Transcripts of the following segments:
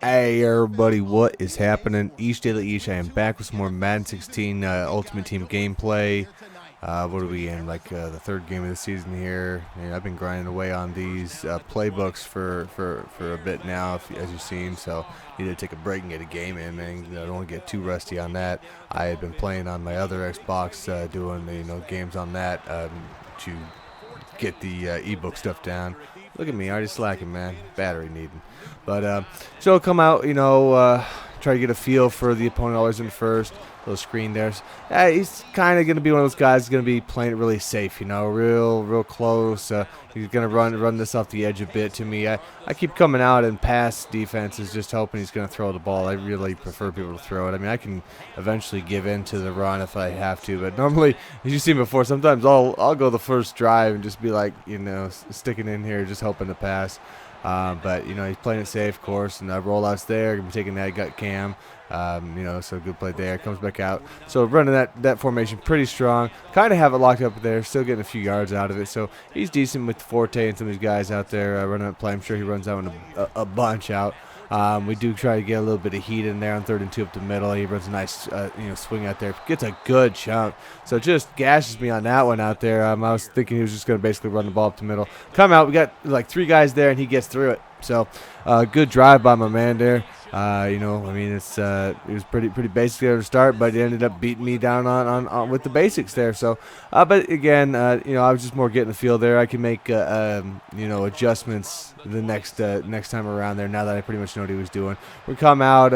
Hey everybody, what is happening? Dela, I am back with some more Madden 16 Ultimate Team gameplay. What are we in? Like the third game of the season here. And I've been grinding away on these playbooks for a bit now, as you've seen. So need to take a break and get a game in, and I don't want to get too rusty on that. I had been playing on my other Xbox, doing games on that to get the ebook stuff down. Look at me, already slacking, man. Battery needing. But so I'll come out, try to get a feel for the opponent always in first. Little screen there. He's kind of going to be one of those guys going to be playing it really safe, real close. He's going to run this off the edge a bit to me. I keep coming out and pass defenses just hoping he's going to throw the ball. I really prefer people to throw it. I mean, I can eventually give in to the run if I have to, but normally, as you've seen before, sometimes I'll go the first drive and just be like, sticking in here, just hoping to pass. But he's playing it safe, of course, and rollouts there. Gonna be taking that gut cam. So good play there. Comes back out. So running that formation pretty strong. Kind of have it locked up there. Still getting a few yards out of it. So he's decent with Forte and some of these guys out there running that play. I'm sure he runs out a bunch out. We do try to get a little bit of heat in there on 3rd and 2 up the middle. He runs a nice swing out there. Gets a good chunk. So just gashes me on that one out there. I was thinking he was just going to basically run the ball up the middle. Come out. We got like 3 guys there, and he gets through it. So good drive by my man there. It was pretty basic there to start, but it ended up beating me down on with the basics there. So, but again, I was just more getting the feel there. I can make adjustments the next time around there. Now that I pretty much know what he was doing, we come out.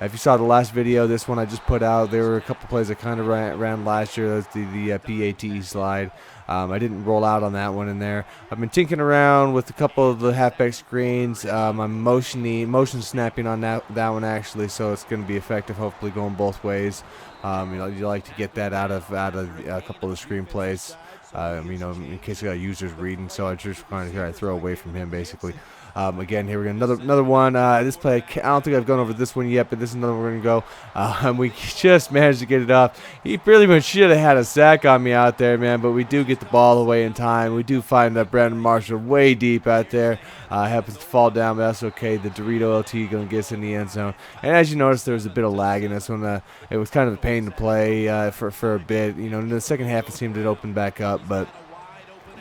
If you saw the last video, this one I just put out, there were a couple plays I kind of ran last year. That's the PAT slide. I didn't roll out on that one in there. I've been tinkering around with a couple of the halfback screens. I'm motion snapping on that one actually, so it's going to be effective. Hopefully, going both ways. You like to get that out of a couple of the screen plays. In case you got users reading. So I just kind of try to throw away from him basically. Again, here we go. Another one. This play, I don't think I've gone over this one yet, but this is another one we're going to go. And we just managed to get it off. He pretty much should have had a sack on me out there, man, but we do get the ball away in time. We do find that Brandon Marshall way deep out there. Happens to fall down, but that's okay. The Dorito LT going to get us in the end zone. And as you notice, there was a bit of lag in this one. It was kind of a pain to play for a bit. In the second half, it seemed to open back up, but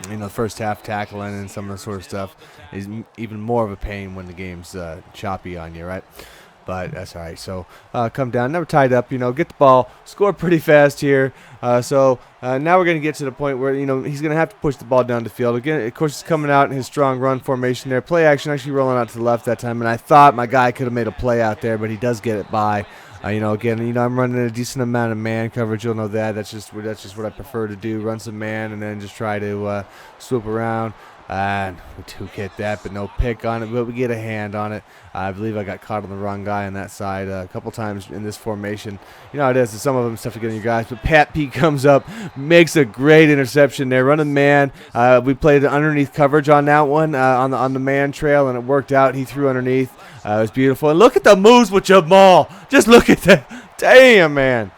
the first half tackling and some of the sort of stuff is even more of a pain when the game's choppy on you, right? But that's all right. So come down, never tied up, get the ball, score pretty fast here. So now we're going to get to the point where, he's going to have to push the ball down the field. Again, of course, he's coming out in his strong run formation there. Play action actually rolling out to the left that time, and I thought my guy could have made a play out there, but he does get it by. Again, I'm running a decent amount of man coverage. You'll know that. That's just what I prefer to do. Run some man and then just try to swoop around. And we do get that, but no pick on it. But we get a hand on it. I believe I got caught on the wrong guy on that side a couple times in this formation. You know how it is. Some of them stuff to get on your guys. But Pat P comes up, makes a great interception there. Running man. We played underneath coverage on that one on the man trail, and it worked out. He threw underneath. It was beautiful. And look at the moves with Jamal. Just look at that. Damn, man.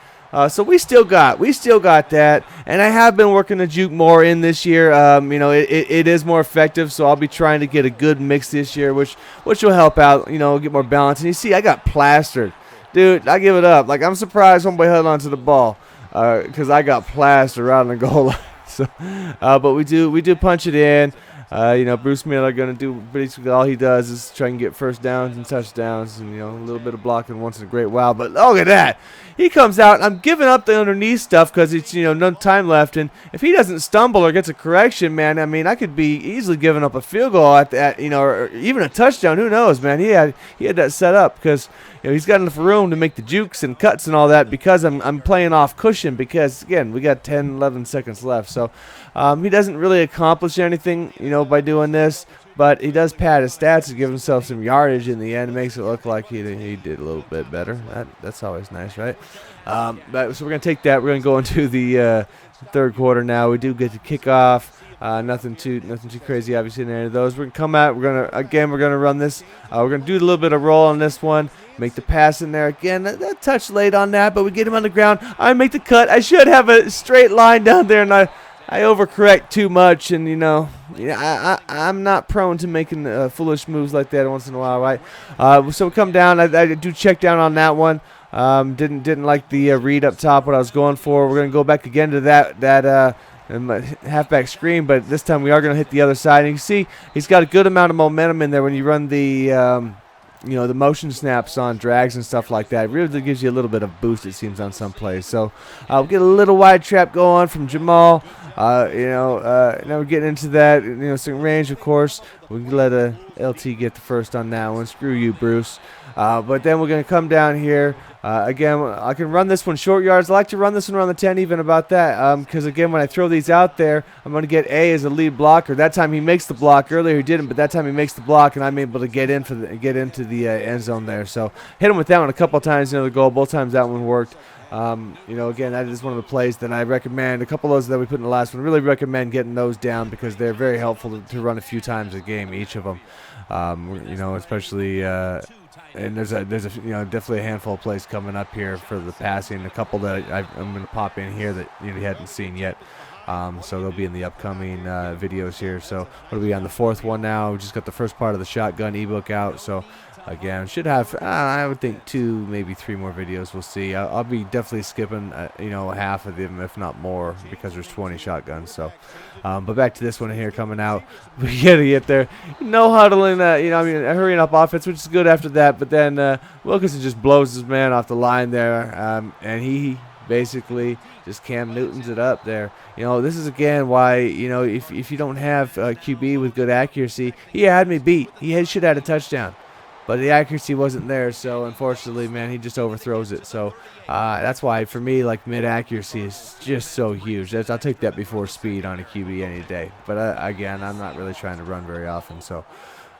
So we still got that, and I have been working the juke more in this year. It is more effective, so I'll be trying to get a good mix this year, which will help out. Get more balance. And you see, I got plastered, dude. I give it up. Like, I'm surprised homeboy held onto the ball because I got plastered right on the goal line. So, but we do punch it in. Bruce Miller going to do basically all he does is try and get first downs and touchdowns and, a little bit of blocking once in a great while. But look at that. He comes out. I'm giving up the underneath stuff because it's, no time left. And if he doesn't stumble or gets a correction, man, I mean, I could be easily giving up a field goal at that, or even a touchdown. Who knows, man? He had that set up because, he's got enough room to make the jukes and cuts and all that because I'm playing off cushion because, again, we got 10, 11 seconds left. So he doesn't really accomplish anything, by doing this, but he does pad his stats to give himself some yardage in the end. It makes it look like he did a little bit better. That's always nice, right? So we're going to take that. We're going to go into the third quarter now. We do get the kickoff. Nothing too crazy, obviously, in any of those. We're going to come out. We're going to run this. We're going to do a little bit of roll on this one. Make the pass in there. Again, that touch late on that, but we get him on the ground. I make the cut. I should have a straight line down there, and I I overcorrect too much, and I'm not prone to making foolish moves like that once in a while, right? So we come down. I do check down on that one. Didn't like the read up top, what I was going for. We're gonna go back again to that halfback screen, but this time we are gonna hit the other side. And you can see he's got a good amount of momentum in there when you run the the motion snaps on drags and stuff like that. It really gives you a little bit of boost, it seems, on some plays. So we'll get a little wide trap going from Jamal. Now we're getting into that, certain range, of course. We can let LT get the first on that one. Screw you, Bruce. But then we're going to come down here. Again, I can run this one short yards. I like to run this one around the 10 even about that. Because, again, when I throw these out there, I'm going to get A as a lead blocker. That time he makes the block. Earlier he didn't, but that time he makes the block, and I'm able to get into the end zone there. So hit him with that one a couple of times near the goal. Both times that one worked. Again, that is one of the plays that I recommend. A couple of those that we put in the last one, really recommend getting those down because they're very helpful to run a few times a game, each of them. Especially, and there's definitely a handful of plays coming up here for the passing. A couple that I'm going to pop in here that you hadn't seen yet. So they'll be in the upcoming videos here. So what are we on the fourth one now? We just got the first part of the shotgun ebook out. So again, should have I would think 2, maybe 3 more videos. We'll see. I'll be definitely skipping half of them, if not more, because there's 20 shotguns. So, but back to this one here coming out. We gotta get there. No huddling. Hurrying up offense, which is good after that. But then Wilkinson just blows his man off the line there, and he basically just Cam Newtons it up there. This is again why if you don't have QB with good accuracy, he had me beat. He should have had a touchdown. But the accuracy wasn't there, so unfortunately, man, he just overthrows it. So that's why, for me, like, mid-accuracy is just so huge. I'll take that before speed on a QB any day. But, again, I'm not really trying to run very often. So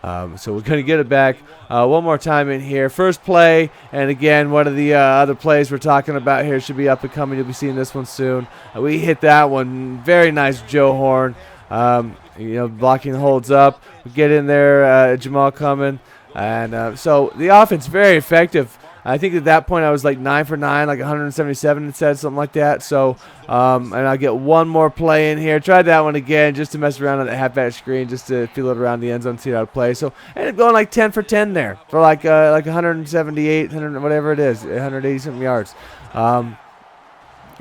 we're going to get it back one more time in here. First play, and, again, one of the other plays we're talking about here should be up and coming. You'll be seeing this one soon. We hit that one. Very nice Joe Horn. Blocking holds up. We get in there, Jamal coming. And so the offense very effective. I think at that point I was like 9 for 9, like 177 it said, something like that. So and I'll get one more play in here. Tried that one again just to mess around on the halfback screen, just to feel it around the end zone, see how to play. So ended up going like 10 for 10 there for like 178, 100, whatever it is, 180 something yards.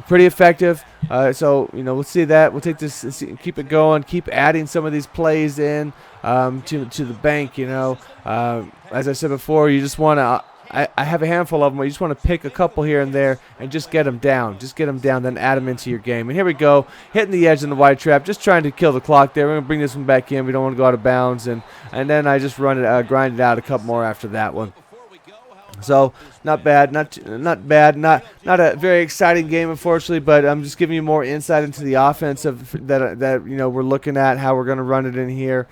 Pretty effective. So we'll see that. We'll take this, keep it going, keep adding some of these plays in to the bank. As I said before, you just want to. I have a handful of them where you just want to pick a couple here and there and just get them down. Just get them down, then add them into your game. And here we go, hitting the edge in the wide trap, just trying to kill the clock there. We're going to bring this one back in. We don't want to go out of bounds. And then I just grind it out a couple more after that one. So not bad, not a very exciting game, unfortunately, but I'm just giving you more insight into the offense that we're looking at, how we're going to run it in here.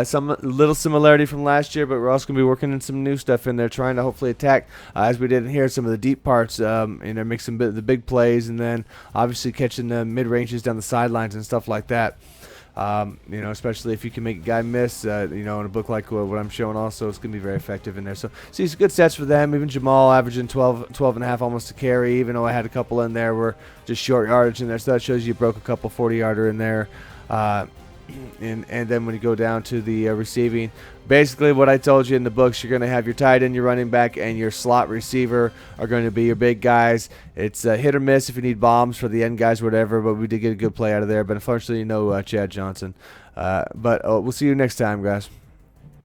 Some little similarity from last year, but we're also going to be working in some new stuff in there, trying to hopefully attack as we did in here some of the deep parts, make some the big plays, and then obviously catching the mid ranges down the sidelines and stuff like that. Especially if you can make a guy miss, in a book like what I'm showing also, it's going to be very effective in there. So, see, it's good sets for them. Even Jamal averaging 12 and a half almost a carry, even though I had a couple in there were just short yardage in there. So that shows you broke a couple 40-yarder in there. And then when you go down to the receiving, basically what I told you in the books, you're going to have your tight end, your running back, and your slot receiver are going to be your big guys. It's hit or miss if you need bombs for the end guys, whatever, but we did get a good play out of there. But unfortunately, no Chad Johnson. But we'll see you next time, guys.